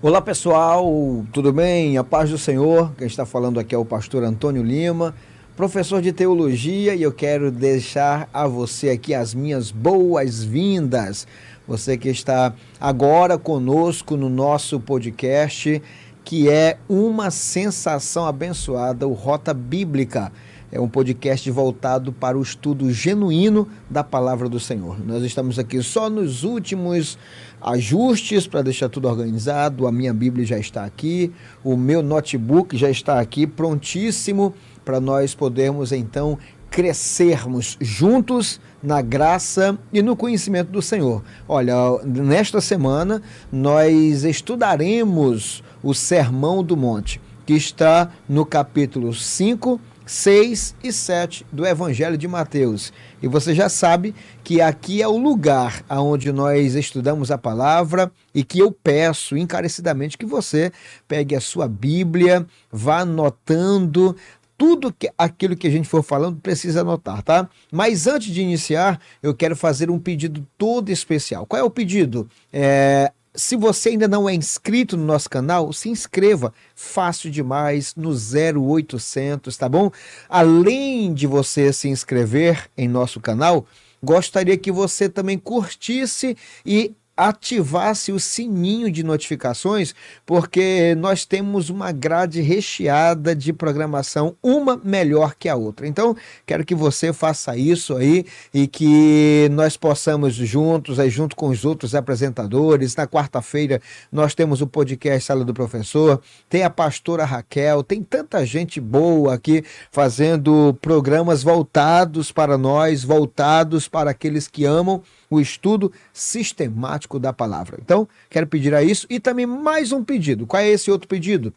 Olá pessoal, tudo bem? A paz do Senhor. Quem está falando aqui é o pastor Antônio Lima, professor de teologia, e eu quero deixar a você aqui as minhas boas-vindas. Você que está agora conosco no nosso podcast, que é uma sensação abençoada, o Rota Bíblica. É um podcast voltado para o estudo genuíno da palavra do Senhor. Nós estamos aqui só nos últimos ajustes para deixar tudo organizado. A minha Bíblia já está aqui, o meu notebook já está aqui, prontíssimo para nós podermos então crescermos juntos na graça e no conhecimento do Senhor. Olha, nesta semana nós estudaremos o Sermão do Monte, que está no capítulo 5, 6 e 7 do Evangelho de Mateus. E você já sabe que aqui é o lugar onde nós estudamos a palavra e que eu peço encarecidamente que você pegue a sua Bíblia, vá anotando tudo aquilo que a gente for falando, precisa anotar, tá? Mas antes de iniciar, eu quero fazer um pedido todo especial. Qual é o pedido? Se você ainda não é inscrito no nosso canal, se inscreva. Fácil demais, no 0800, tá bom? Além de você se inscrever em nosso canal, gostaria que você também curtisse e ativasse o sininho de notificações, porque nós temos uma grade recheada de programação, uma melhor que a outra. Então, quero que você faça isso aí e que nós possamos juntos, aí junto com os outros apresentadores. Na quarta-feira nós temos o podcast Sala do Professor, tem a pastora Raquel, tem tanta gente boa aqui fazendo programas voltados para nós, voltados para aqueles que amam o estudo sistemático da palavra. Então, quero pedir a isso e também mais um pedido. Qual é esse outro pedido?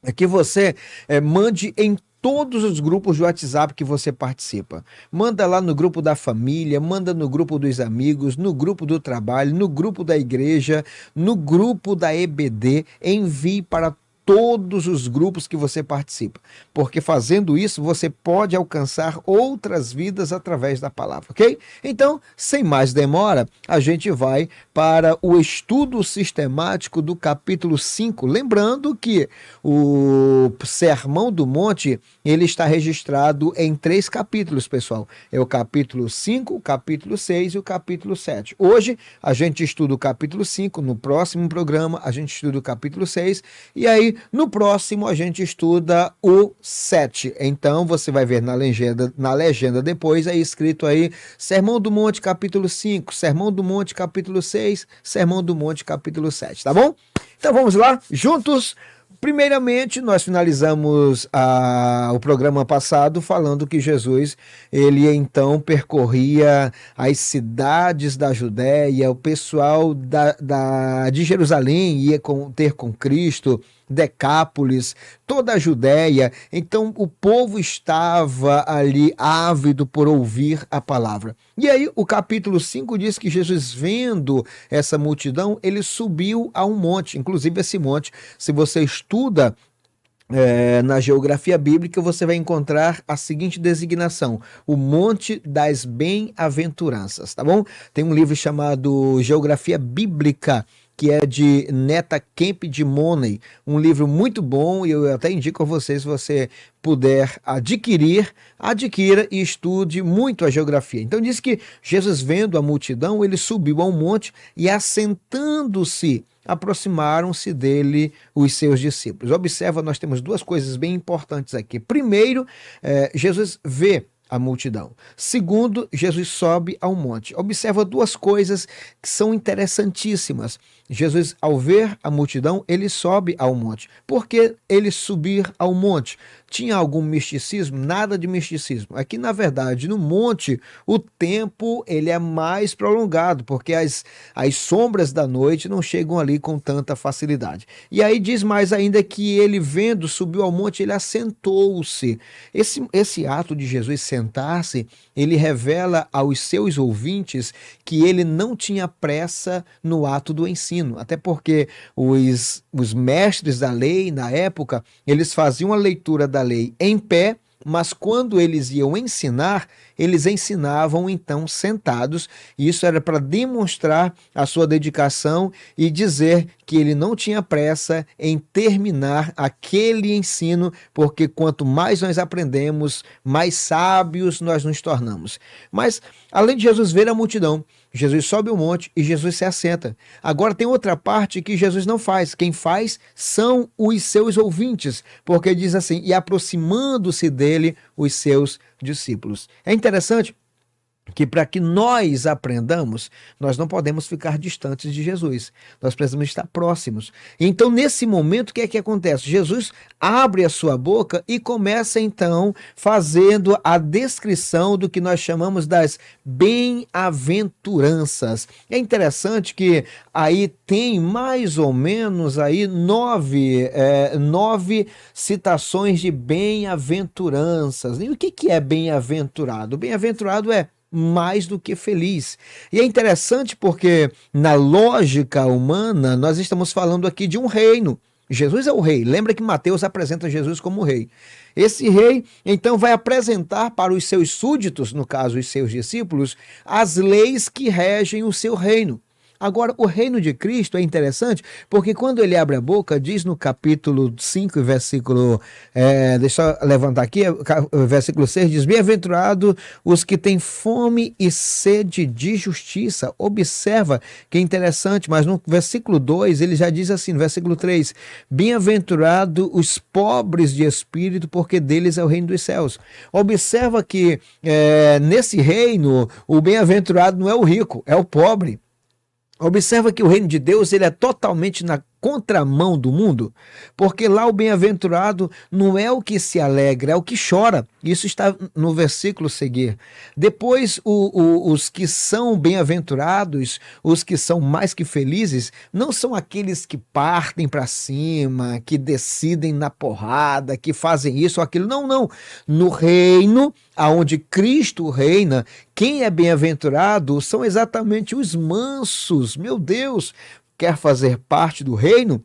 É que você mande em todos os grupos de WhatsApp que você participa. Manda lá no grupo da família, manda no grupo dos amigos, no grupo do trabalho, no grupo da igreja, no grupo da EBD. Envie para todos os grupos que você participa, porque fazendo isso você pode alcançar outras vidas através da palavra, ok? Então, sem mais demora, a gente vai para o estudo sistemático do capítulo 5, lembrando que o Sermão do Monte, ele está registrado em 3 capítulos, pessoal. É o capítulo 5, o capítulo 6 e o capítulo 7. Hoje a gente estuda o capítulo 5, no próximo programa a gente estuda o capítulo 6 e aí no próximo a gente estuda o 7. Então você vai ver na legenda depois aí escrito aí Sermão do Monte capítulo 5, Sermão do Monte capítulo 6, Sermão do Monte capítulo 7, tá bom? Então vamos lá, juntos. Primeiramente, nós finalizamos o programa passado falando que Jesus, ele então percorria as cidades da Judéia, o pessoal de Jerusalém ia ter com Cristo, Decápolis, toda a Judéia. Então o povo estava ali ávido por ouvir a palavra. E aí o capítulo 5 diz que Jesus, vendo essa multidão, ele subiu a um monte. Inclusive esse monte, se você estuda na geografia bíblica, você vai encontrar a seguinte designação: o Monte das Bem-aventuranças, tá bom? Tem um livro chamado Geografia Bíblica, que é de Neta Kemp de Money, um livro muito bom, e eu até indico a você, se você puder adquira e estude muito a geografia. Então diz que Jesus, vendo a multidão, ele subiu ao monte e, assentando-se, aproximaram-se dele os seus discípulos. Observa, nós temos 2 coisas bem importantes aqui. Primeiro, Jesus vê a multidão. Segundo, Jesus sobe ao monte. Observa 2 coisas que são interessantíssimas. Jesus, ao ver a multidão, ele sobe ao monte. Por que ele subir ao monte? Tinha algum misticismo? Nada de misticismo. Aqui, na verdade, no monte, o tempo ele é mais prolongado, porque as sombras da noite não chegam ali com tanta facilidade. E aí diz mais ainda que ele, vendo, subiu ao monte, ele assentou-se. Esse ato de Jesus sentar-se, ele revela aos seus ouvintes que ele não tinha pressa no ato do ensino, até porque os mestres da lei, na época, eles faziam a leitura da lei em pé Mas quando eles iam ensinar, eles ensinavam então sentados, e isso era para demonstrar a sua dedicação e dizer que ele não tinha pressa em terminar aquele ensino, porque quanto mais nós aprendemos, mais sábios nós nos tornamos. Mas, além de Jesus ver a multidão, Jesus sobe o monte e Jesus se assenta. Agora tem outra parte que Jesus não faz. Quem faz são os seus ouvintes, porque diz assim, e aproximando-se dele os seus discípulos. É interessante que para que nós aprendamos, nós não podemos ficar distantes de Jesus. Nós precisamos estar próximos. Então, nesse momento, o que é que acontece? Jesus abre a sua boca e começa, então, fazendo a descrição do que nós chamamos das bem-aventuranças. É interessante que aí tem mais ou menos aí nove citações de bem-aventuranças. E o que é bem-aventurado? Bem-aventurado é mais do que feliz. E é interessante porque, na lógica humana, nós estamos falando aqui de um reino. Jesus é o rei. Lembra que Mateus apresenta Jesus como rei. Esse rei, então, vai apresentar para os seus súditos, no caso, os seus discípulos, as leis que regem o seu reino. Agora, o reino de Cristo é interessante porque quando ele abre a boca, diz no capítulo 5, versículo, deixa eu levantar aqui, versículo 6, diz, bem-aventurado os que têm fome e sede de justiça. Observa que é interessante, mas no versículo 2, ele já diz assim, no versículo 3, bem-aventurado os pobres de espírito, porque deles é o reino dos céus. Observa que nesse reino, o bem-aventurado não é o rico, é o pobre. Observa que o reino de Deus ele é totalmente na contramão do mundo, porque lá o bem-aventurado não é o que se alegra, é o que chora. Isso está no versículo seguir. Depois, os que são bem-aventurados, os que são mais que felizes, não são aqueles que partem para cima, que decidem na porrada, que fazem isso ou aquilo. Não, não. No reino aonde Cristo reina, quem é bem-aventurado são exatamente os mansos. Meu Deus! Quer fazer parte do reino,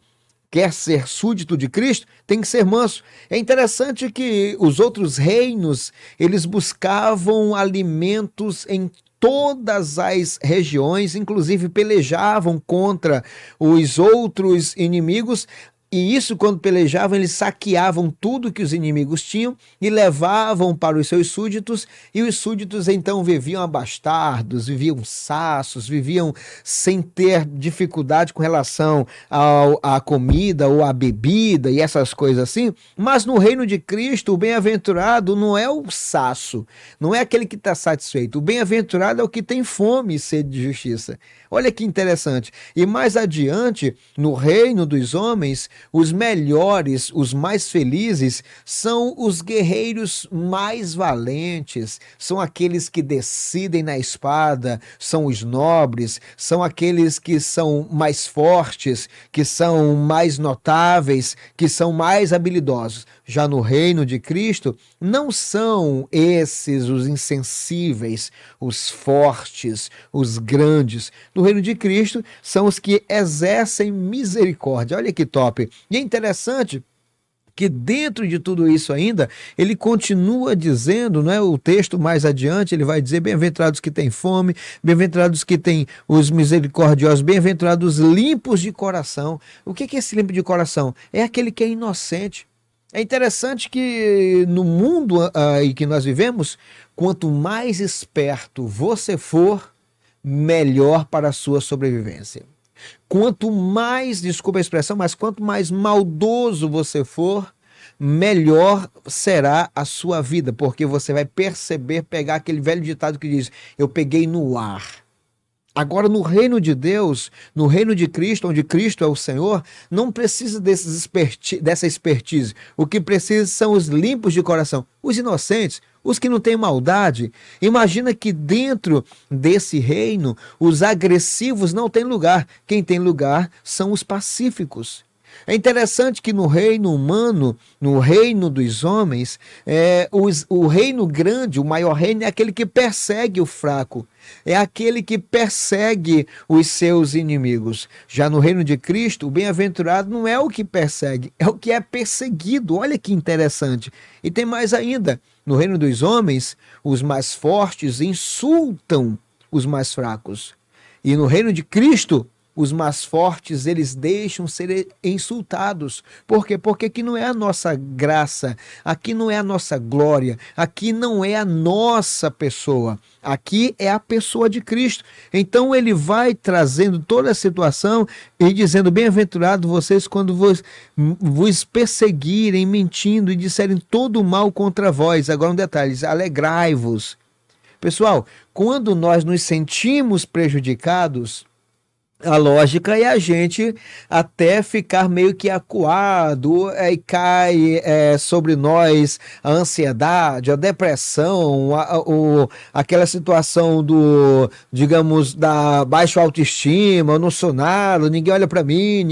quer ser súdito de Cristo, tem que ser manso. É interessante que os outros reinos, eles buscavam alimentos em todas as regiões, inclusive pelejavam contra os outros inimigos. E isso, quando pelejavam, eles saqueavam tudo que os inimigos tinham e levavam para os seus súditos, e os súditos então viviam abastardos, viviam sassos, viviam sem ter dificuldade com relação à comida ou à bebida e essas coisas assim. Mas no reino de Cristo, o bem-aventurado não é o sasso, não é aquele que está satisfeito. O bem-aventurado é o que tem fome e sede de justiça. Olha que interessante. E mais adiante, no reino dos homens, os melhores, os mais felizes, são os guerreiros mais valentes, são aqueles que decidem na espada, são os nobres, são aqueles que são mais fortes, que são mais notáveis, que são mais habilidosos. Já no reino de Cristo, não são esses os insensíveis, os fortes, os grandes. No reino de Cristo, são os que exercem misericórdia. Olha que top. E é interessante que dentro de tudo isso ainda, ele continua dizendo, não é? O texto mais adiante, ele vai dizer, bem-aventurados que têm fome, bem-aventurados que têm os misericordiosos, bem-aventurados limpos de coração. O que é esse limpo de coração? É aquele que é inocente. É interessante que no mundo em que nós vivemos, quanto mais esperto você for, melhor para a sua sobrevivência. Quanto mais, desculpa a expressão, mas quanto mais maldoso você for, melhor será a sua vida, porque você vai perceber, pegar aquele velho ditado que diz, eu peguei no ar. Agora, no reino de Deus, no reino de Cristo, onde Cristo é o Senhor, não precisa dessa expertise. O que precisa são os limpos de coração, os inocentes, os que não têm maldade. Imagina que dentro desse reino, os agressivos não têm lugar. Quem tem lugar são os pacíficos. É interessante que no reino humano, no reino dos homens, o reino grande, o maior reino, é aquele que persegue o fraco. É aquele que persegue os seus inimigos. Já no reino de Cristo, o bem-aventurado não é o que persegue, é o que é perseguido. Olha que interessante. E tem mais ainda. No reino dos homens, os mais fortes insultam os mais fracos. E no reino de Cristo, os mais fortes, eles deixam ser insultados. Por quê? Porque aqui não é a nossa graça, aqui não é a nossa glória, aqui não é a nossa pessoa, aqui é a pessoa de Cristo. Então ele vai trazendo toda a situação e dizendo: bem-aventurado vocês quando vos perseguirem, mentindo e disserem todo o mal contra vós. Agora um detalhe: alegrai-vos. Pessoal, quando nós nos sentimos prejudicados, a lógica é a gente até ficar meio que acuado, e cai sobre nós a ansiedade, a depressão, aquela situação digamos, da baixa autoestima: eu não sou nada, ninguém olha para mim,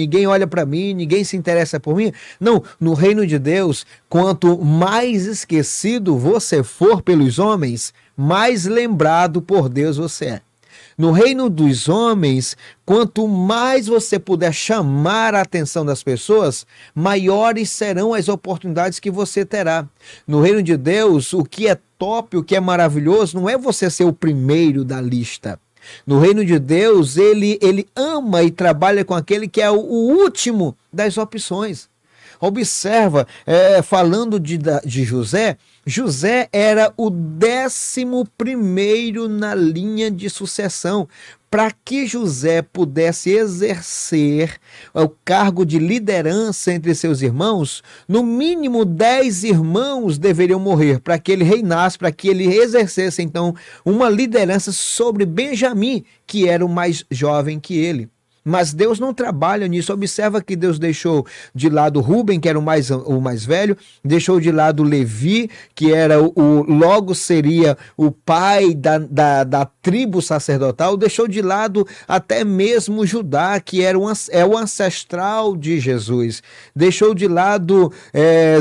ninguém se interessa por mim. Não, no reino de Deus, quanto mais esquecido você for pelos homens, mais lembrado por Deus você é. No reino dos homens, quanto mais você puder chamar a atenção das pessoas, maiores serão as oportunidades que você terá. No reino de Deus, o que é top, o que é maravilhoso, não é você ser o primeiro da lista. No reino de Deus, ele ama e trabalha com aquele que é o último das opções. Observa, falando de José, José era o 11º na linha de sucessão. Para que José pudesse exercer o cargo de liderança entre seus irmãos, no mínimo 10 irmãos deveriam morrer para que ele reinasse, para que ele exercesse então uma liderança sobre Benjamim, que era o mais jovem que ele. Mas Deus não trabalha nisso. Observa que Deus deixou de lado Rúben, que era o mais velho, deixou de lado Levi, que era logo seria o pai da tribo sacerdotal, deixou de lado até mesmo Judá, que era o ancestral de Jesus, deixou de lado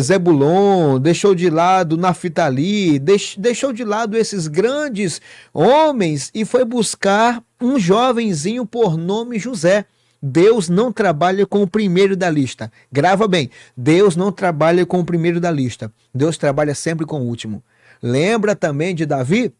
Zebulon, deixou de lado Naftali, deixou de lado esses grandes homens e foi buscar um jovenzinho por nome José. Deus não trabalha com o primeiro da lista. Grava bem, Deus não trabalha com o primeiro da lista. Deus trabalha sempre com o último. Lembra também de Davi?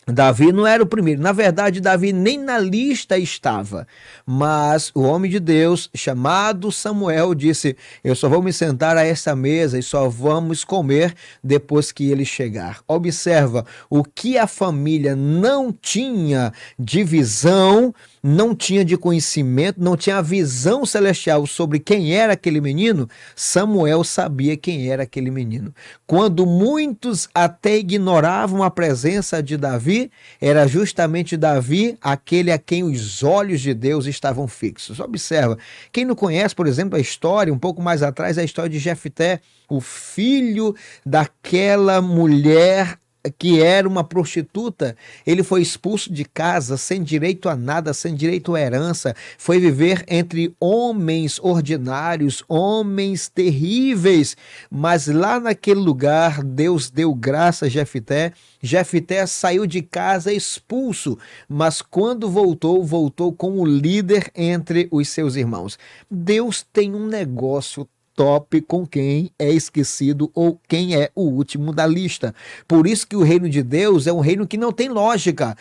Davi não era o primeiro. Na verdade, Davi nem na lista estava. Mas o homem de Deus, chamado Samuel, disse: eu só vou me sentar a essa mesa e só vamos comer depois que ele chegar. Observa, o que a família não tinha de visão, não tinha de conhecimento, não tinha a visão celestial sobre quem era aquele menino, Samuel sabia quem era aquele menino. Quando muitos até ignoravam a presença de Davi, era justamente Davi aquele a quem os olhos de Deus estavam fixos. Observa, quem não conhece, por exemplo, a história, um pouco mais atrás, a história de Jefté, o filho daquela mulher que era uma prostituta, ele foi expulso de casa, sem direito a nada, sem direito à herança, foi viver entre homens ordinários, homens terríveis, mas lá naquele lugar, Deus deu graça a Jefté. Jefté saiu de casa expulso, mas quando voltou como líder entre os seus irmãos. Deus tem um negócio top com quem é esquecido ou quem é o último da lista. Por isso que o reino de Deus é um reino que não tem lógica.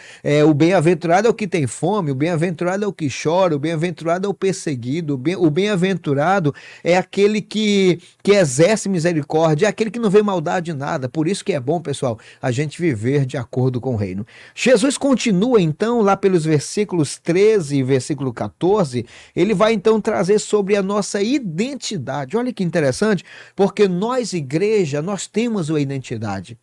O bem-aventurado é o que tem fome, o bem-aventurado é o que chora, o bem-aventurado é o perseguido, o bem-aventurado é aquele que exerce misericórdia, é aquele que não vê maldade em nada. Por isso que é bom, pessoal, a gente viver de acordo com o reino. Jesus continua então lá pelos versículos 13 e versículo 14, ele vai então trazer sobre a nossa identidade. Olha que interessante, porque nós, igreja, nós temos uma identidade.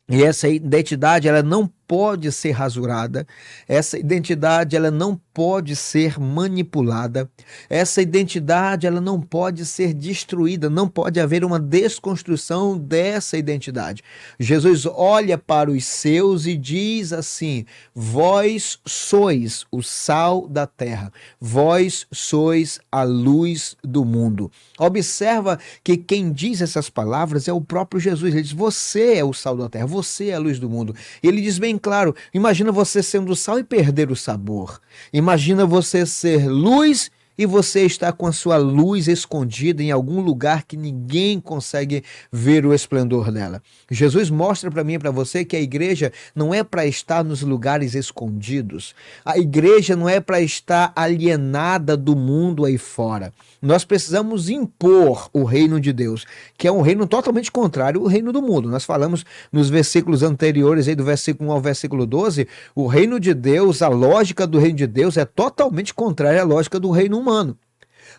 E essa identidade, ela não pode ser rasurada, essa identidade ela não pode ser manipulada, essa identidade ela não pode ser destruída, não pode haver uma desconstrução dessa identidade. Jesus olha para os seus e diz assim: vós sois o sal da terra, vós sois a luz do mundo. Observa que quem diz essas palavras é o próprio Jesus. Ele diz: você é o sal da terra, você é a luz do mundo. Ele diz bem claro: imagina você sendo sal e perder o sabor. Imagina você ser luz e você está com a sua luz escondida em algum lugar que ninguém consegue ver o esplendor dela. Jesus mostra para mim e para você que a igreja não é para estar nos lugares escondidos. A igreja não é para estar alienada do mundo aí fora. Nós precisamos impor o reino de Deus, que é um reino totalmente contrário ao reino do mundo. Nós falamos nos versículos anteriores, aí do versículo 1 ao versículo 12, o reino de Deus, a lógica do reino de Deus é totalmente contrária à lógica do reino humano.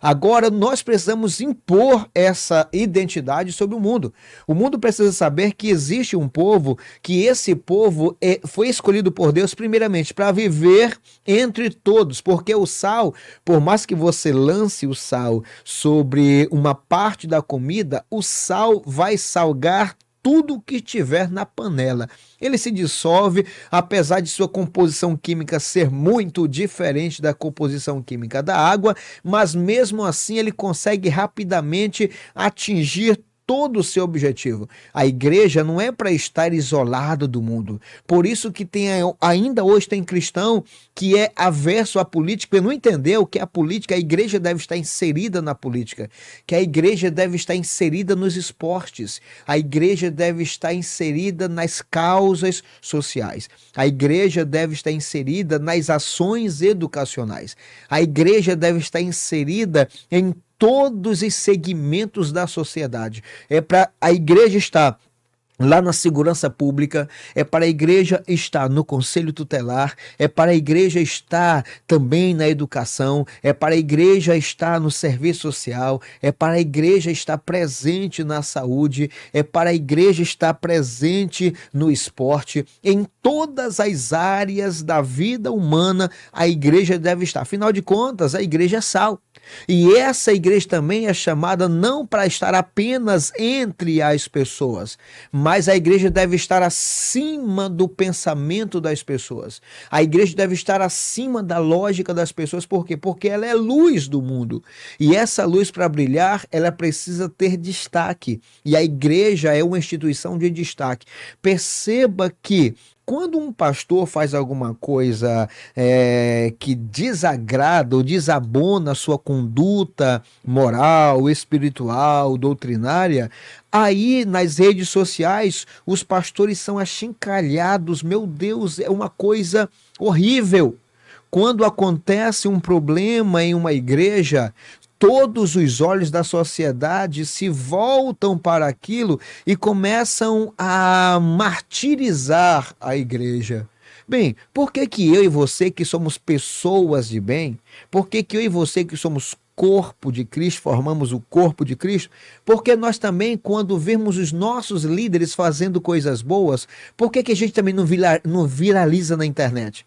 Agora, nós precisamos impor essa identidade sobre o mundo. O mundo precisa saber que existe um povo, que esse povo foi escolhido por Deus primeiramente para viver entre todos, porque o sal, por mais que você lance o sal sobre uma parte da comida, o sal vai salgar tudo que tiver na panela. Ele se dissolve, apesar de sua composição química ser muito diferente da composição química da água, mas mesmo assim ele consegue rapidamente atingir todo o seu objetivo. A igreja não é para estar isolada do mundo. Por isso que ainda hoje tem cristão que é averso à política e não entendeu que a política, a igreja deve estar inserida na política, que a igreja deve estar inserida nos esportes, a igreja deve estar inserida nas causas sociais, a igreja deve estar inserida nas ações educacionais, a igreja deve estar inserida em todos os segmentos da sociedade. É para a igreja estar lá na segurança pública, é para a igreja estar no conselho tutelar, é para a igreja estar também na educação, é para a igreja estar no serviço social, é para a igreja estar presente na saúde, é para a igreja estar presente no esporte, em todas as áreas da vida humana a igreja deve estar. Afinal de contas, a igreja é sal. E essa igreja também é chamada não para estar apenas entre as pessoas, mas a igreja deve estar acima do pensamento das pessoas. A igreja deve estar acima da lógica das pessoas. Por quê? Porque ela é luz do mundo. E essa luz, para brilhar, ela precisa ter destaque. E a igreja é uma instituição de destaque. Perceba que quando um pastor faz alguma coisa que desagrada ou desabona a sua conduta moral, espiritual, doutrinária, aí nas redes sociais os pastores são achincalhados. Meu Deus, é uma coisa horrível. Quando acontece um problema em uma igreja, todos os olhos da sociedade se voltam para aquilo e começam a martirizar a igreja. Bem, por que que eu e você que somos pessoas de bem, por que que eu e você que somos corpo de Cristo, formamos o corpo de Cristo? Porque nós também, quando vemos os nossos líderes fazendo coisas boas, por que que a gente também não viraliza na internet?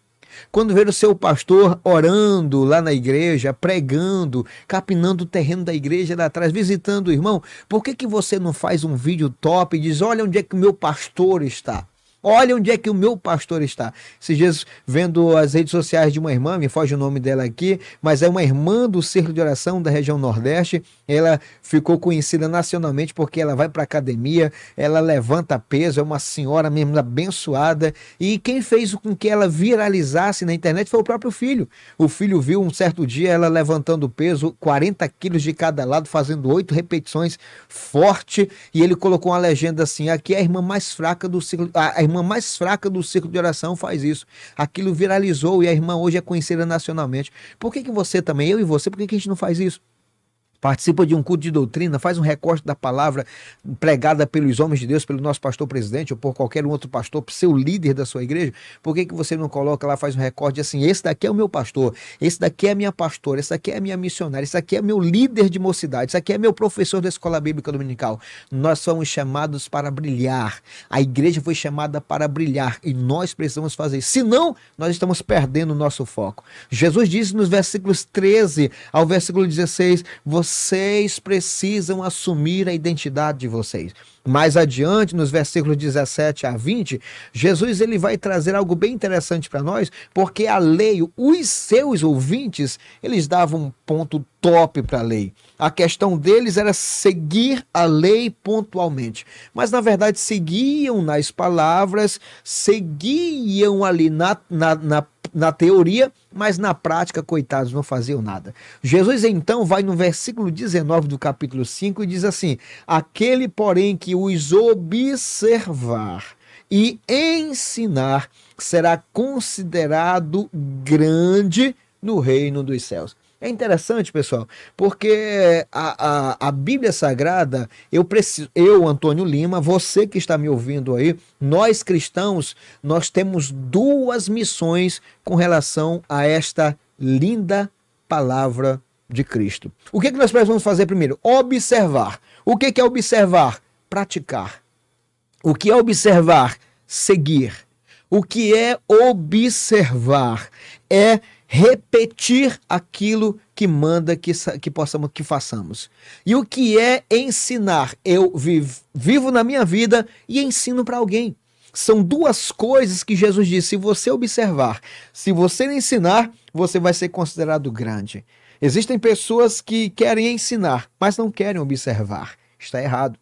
Quando ver o seu pastor orando lá na igreja, pregando, capinando o terreno da igreja lá atrás, visitando o irmão, por que que você não faz um vídeo top e diz: olha onde é que o meu pastor está? Olha onde é que o meu pastor está. Esses dias, vendo as redes sociais de uma irmã, me foge o nome dela aqui, mas é uma irmã do Círculo de Oração da região Nordeste. Ela ficou conhecida nacionalmente porque ela vai para a academia, ela levanta peso, é uma senhora mesmo abençoada. E quem fez com que ela viralizasse na internet foi o próprio filho. O filho viu um certo dia ela levantando peso, 40 quilos de cada lado, fazendo 8 repetições forte, e ele colocou uma legenda assim: aqui é a irmã mais fraca do ciclo, a irmã mais fraca do Círculo de Oração faz isso. Aquilo viralizou e a irmã hoje é conhecida nacionalmente. Por que que você também, eu e você, por que que a gente não faz isso? participa de um culto de doutrina, faz um recorte da palavra pregada pelos homens de Deus, pelo nosso pastor presidente ou por qualquer outro pastor, seu líder da sua igreja, por que você não coloca lá, faz um recorte assim, esse daqui é o meu pastor, esse daqui é a minha pastora, esse daqui é a minha missionária, esse daqui é meu líder de mocidade, esse daqui é meu professor da escola bíblica dominical. Nós somos chamados para brilhar, a igreja foi chamada para brilhar e nós precisamos fazer isso, senão nós estamos perdendo o nosso foco. Jesus disse nos versículos 13 ao versículo 16, vocês precisam assumir a identidade de vocês. Mais adiante, nos versículos 17 a 20, Jesus ele vai trazer algo bem interessante para nós, porque a lei, os seus ouvintes, eles davam um ponto top para a lei. A questão deles era seguir a lei pontualmente. Mas, na verdade, seguiam nas palavras, seguiam ali na teoria, mas na prática, coitados, não faziam nada. Jesus, então, vai no versículo 19 do capítulo 5 e diz assim, aquele, porém, que os observar e ensinar será considerado grande no reino dos céus. É interessante, pessoal, porque a Bíblia Sagrada, eu, Antônio Lima, você que está me ouvindo aí, nós cristãos, nós temos duas missões com relação a esta linda palavra de Cristo. O que nós precisamos fazer primeiro? Observar. O que é observar? Praticar. O que é observar? Seguir. O que é observar? É repetir aquilo que manda que façamos. E o que é ensinar? Eu vivo na minha vida e ensino para alguém. São duas coisas que Jesus disse. Se você observar, se você ensinar, você vai ser considerado grande. Existem pessoas que querem ensinar, mas não querem observar. Está errado.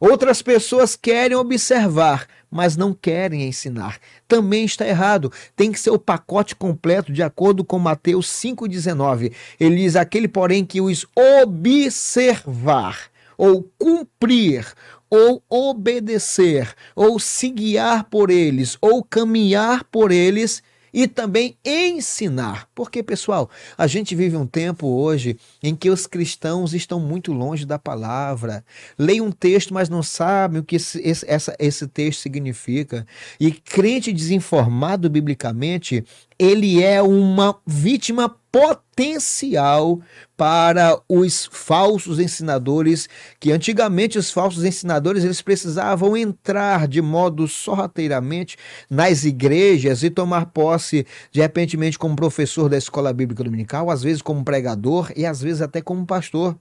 Outras pessoas querem observar, mas não querem ensinar. Também está errado. Tem que ser o pacote completo, de acordo com Mateus 5,19. Ele diz, aquele, porém, que os observar, ou cumprir, ou obedecer, ou se guiar por eles, ou caminhar por eles, e também ensinar. Porque, pessoal, a gente vive um tempo hoje em que os cristãos estão muito longe da palavra. Leem um texto, mas não sabem o que esse texto significa. E crente desinformado biblicamente, ele é uma vítima potencial para os falsos ensinadores, que antigamente os falsos ensinadores eles precisavam entrar de modo sorrateiramente nas igrejas e tomar posse, de repentemente, como professor da escola bíblica dominical, às vezes como pregador e às vezes até como pastor.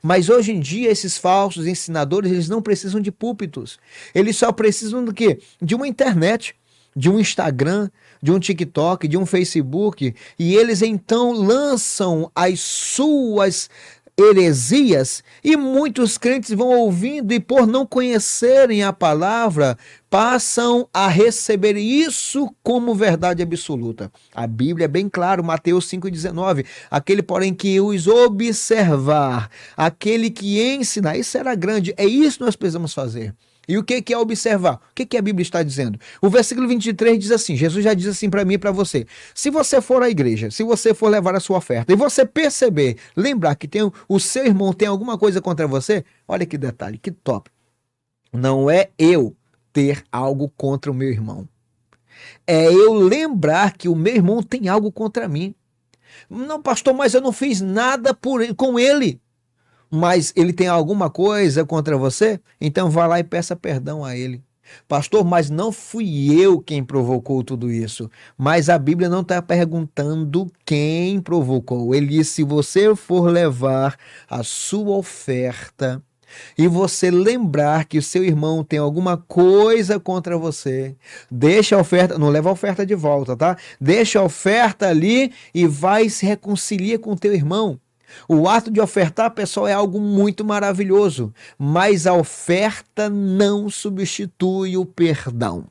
Mas hoje em dia esses falsos ensinadores eles não precisam de púlpitos, eles só precisam do quê? De uma internet, de um Instagram, de um TikTok, de um Facebook, e eles então lançam as suas heresias e muitos crentes vão ouvindo e por não conhecerem a palavra, passam a receber isso como verdade absoluta. A Bíblia é bem claro, Mateus 5,19, aquele porém que os observar, aquele que ensinar, isso era grande, é isso que nós precisamos fazer. E o que é observar? O que a Bíblia está dizendo? O versículo 23 diz assim, Jesus já diz assim para mim e para você, se você for à igreja, se você for levar a sua oferta, e você perceber, lembrar que o seu irmão tem alguma coisa contra você, olha que detalhe, que top. Não é eu ter algo contra o meu irmão. É eu lembrar que o meu irmão tem algo contra mim. Não, pastor, mas eu não fiz nada com ele. Mas ele tem alguma coisa contra você? Então vá lá e peça perdão a ele. Pastor, mas não fui eu quem provocou tudo isso. Mas a Bíblia não está perguntando quem provocou. Ele diz, se você for levar a sua oferta e você lembrar que o seu irmão tem alguma coisa contra você, deixa a oferta, não leva a oferta de volta, tá? Deixa a oferta ali e vai se reconciliar com o teu irmão. O ato de ofertar, pessoal, é algo muito maravilhoso, mas a oferta não substitui o perdão.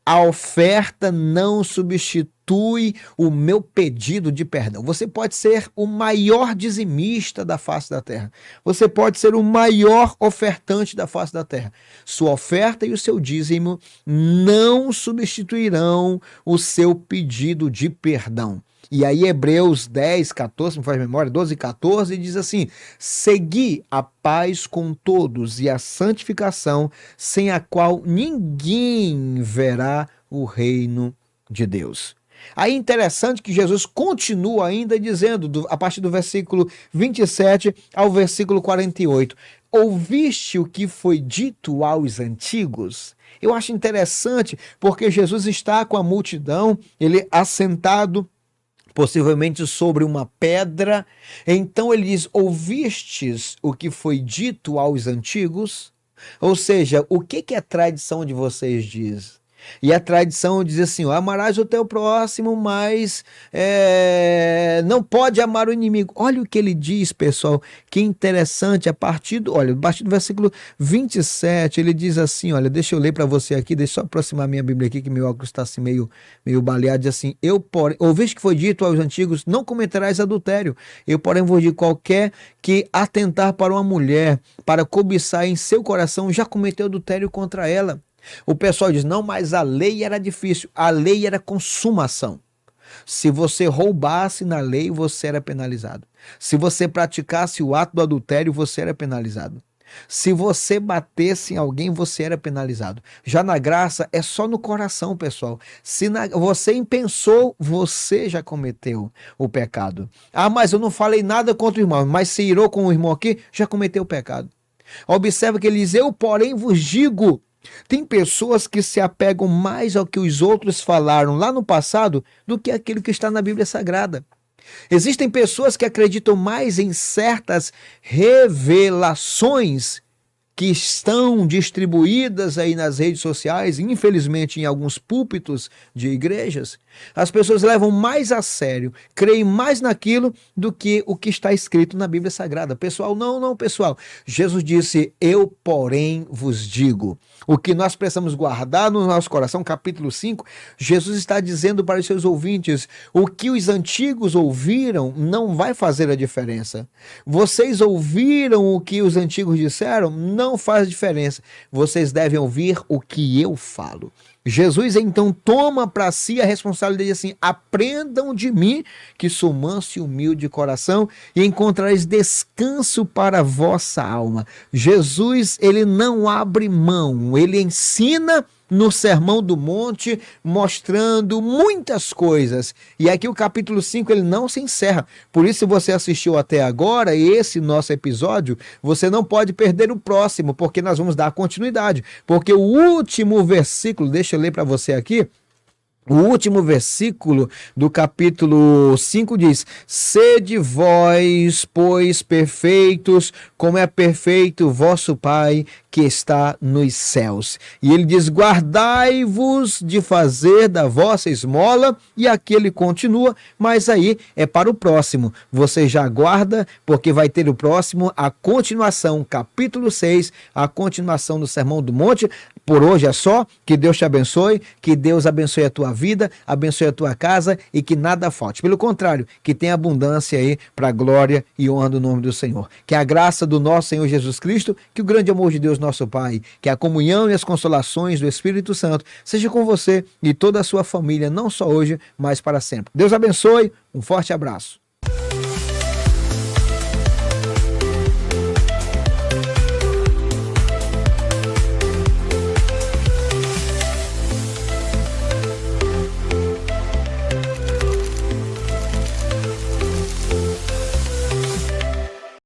A oferta não substitui o meu pedido de perdão. Você pode ser o maior dizimista da face da terra. Você pode ser o maior ofertante da face da terra. Sua oferta e o seu dízimo não substituirão o seu pedido de perdão. E aí Hebreus 10, 14, me faz memória, 12, 14, diz assim: segui a paz com todos e a santificação, sem a qual ninguém verá o reino de Deus. Aí interessante que Jesus continua ainda dizendo, a partir do versículo 27 ao versículo 48, ouviste o que foi dito aos antigos? Eu acho interessante porque Jesus está com a multidão, ele assentado possivelmente sobre uma pedra, então ele diz, ouvistes o que foi dito aos antigos? Ou seja, o que a tradição de vocês diz? E a tradição diz assim, ó, amarás o teu próximo, mas não pode amar o inimigo. Olha o que ele diz, pessoal, que interessante, a partir do versículo 27, ele diz assim, olha, deixa eu ler para você aqui, deixa eu só aproximar minha Bíblia aqui, que meu óculos está assim meio baleado, diz assim, ouviste que foi dito aos antigos, não cometerás adultério, eu porém vos digo, qualquer que atentar para uma mulher, para cobiçar em seu coração, já cometeu adultério contra ela. O pessoal diz, não, mas a lei era difícil, a lei era consumação. Se você roubasse na lei, você era penalizado. Se você praticasse o ato do adultério, você era penalizado. Se você batesse em alguém, você era penalizado. Já na graça, é só no coração, pessoal. Se você pensou, você já cometeu o pecado. Ah, mas eu não falei nada contra o irmão, mas se irou com o irmão aqui, já cometeu o pecado. Observa que ele diz, eu porém vos digo. Tem pessoas que se apegam mais ao que os outros falaram lá no passado do que aquilo que está na Bíblia Sagrada. Existem pessoas que acreditam mais em certas revelações que estão distribuídas aí nas redes sociais, infelizmente em alguns púlpitos de igrejas. As pessoas levam mais a sério, creem mais naquilo do que o que está escrito na Bíblia Sagrada. Pessoal, não, pessoal. Jesus disse, eu porém vos digo. O que nós precisamos guardar no nosso coração, capítulo 5, Jesus está dizendo para os seus ouvintes, o que os antigos ouviram não vai fazer a diferença. Vocês ouviram o que os antigos disseram? Não faz diferença. Vocês devem ouvir o que eu falo. Jesus então toma para si a responsabilidade de assim, aprendam de mim que sou manso e humilde de coração e encontrareis descanso para a vossa alma. Jesus, ele não abre mão, ele ensina no Sermão do Monte, mostrando muitas coisas. E aqui o capítulo 5, ele não se encerra. Por isso, se você assistiu até agora esse nosso episódio, você não pode perder o próximo, porque nós vamos dar continuidade. Porque o último versículo, deixa eu ler para você aqui, o último versículo do capítulo 5 diz, sede vós, pois, perfeitos, como é perfeito vosso Pai que está nos céus. E ele diz, guardai-vos de fazer da vossa esmola, e aqui ele continua, mas aí é para o próximo. Você já aguarda, porque vai ter o próximo, a continuação, capítulo 6, a continuação do Sermão do Monte. Por hoje é só, que Deus te abençoe, que Deus abençoe a tua vida, abençoe a tua casa e que nada falte. Pelo contrário, que tenha abundância aí para a glória e honra do nome do Senhor. Que a graça do nosso Senhor Jesus Cristo, que o grande amor de Deus nosso Pai, que a comunhão e as consolações do Espírito Santo seja com você e toda a sua família, não só hoje, mas para sempre. Deus abençoe, um forte abraço.